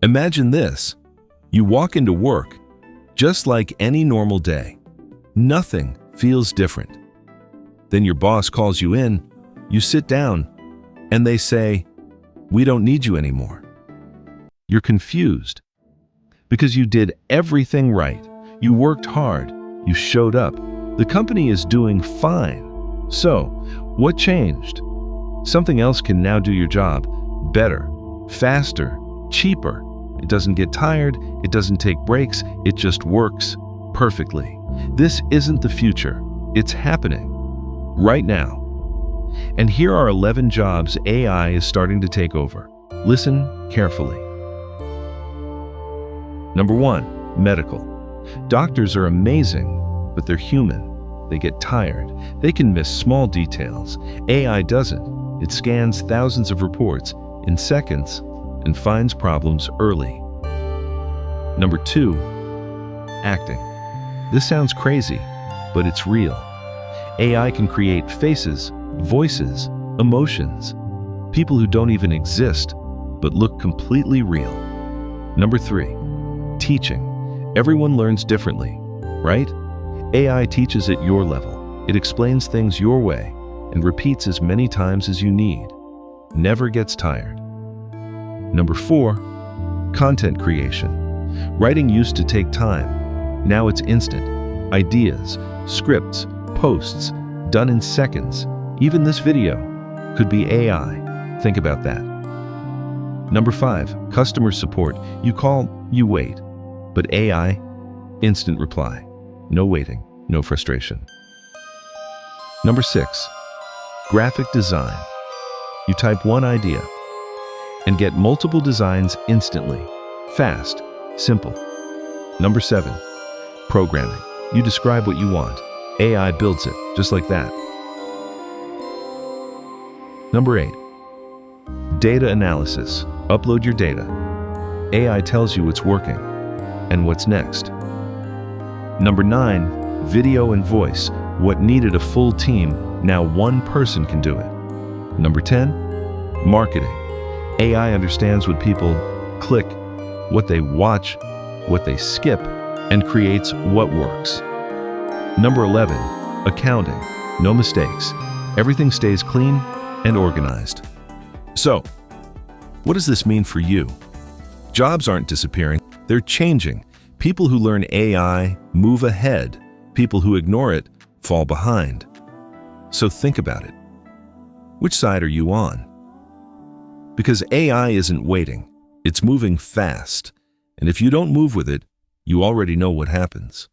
Imagine this. You walk into work just like any normal day. Nothing feels different. Then your boss calls you in, you sit down, and they say, "We don't need you anymore." You're confused because you did everything right. You worked hard. You showed up. The company is doing fine. So, what changed? Something else can now do your job better, faster, cheaper. It doesn't get tired. It doesn't take breaks. It just works perfectly. This isn't the future. It's happening right now. And here are 11 jobs AI is starting to take over. Listen carefully. Number 1, medical. Doctors are amazing, but they're human. They get tired. They can miss small details. AI doesn't. It scans thousands of reports in seconds and finds problems early. Number 2, acting. This sounds crazy, but it's real. AI can create faces, voices, emotions. People who don't even exist, but look completely real. Number 3, teaching. Everyone learns differently, right? AI teaches at your level. It explains things your way and repeats as many times as you need. Never gets tired. Number 4, content creation. Writing used to take time. Now it's instant. Ideas, scripts, posts, done in seconds. Even this video could be AI. Think about that. Number 5, customer support. You call, you wait. But AI, instant reply. No waiting, no frustration. Number 6, graphic design. You type one idea and get multiple designs instantly. Fast, simple. Number 7, programming. You describe what you want. AI builds it, just like that. Number 8, data analysis. Upload your data. AI tells you what's working and what's next. Number 9, video and voice. What needed a full team, now one person can do it. Number 10, marketing. AI understands what people click, what they watch, what they skip, and creates what works. Number 11, accounting. No mistakes. Everything stays clean and organized. So, what does this mean for you? Jobs aren't disappearing, they're changing. People who learn AI move ahead. People who ignore it fall behind. So think about it. Which side are you on? Because AI isn't waiting, it's moving fast. And if you don't move with it, you already know what happens.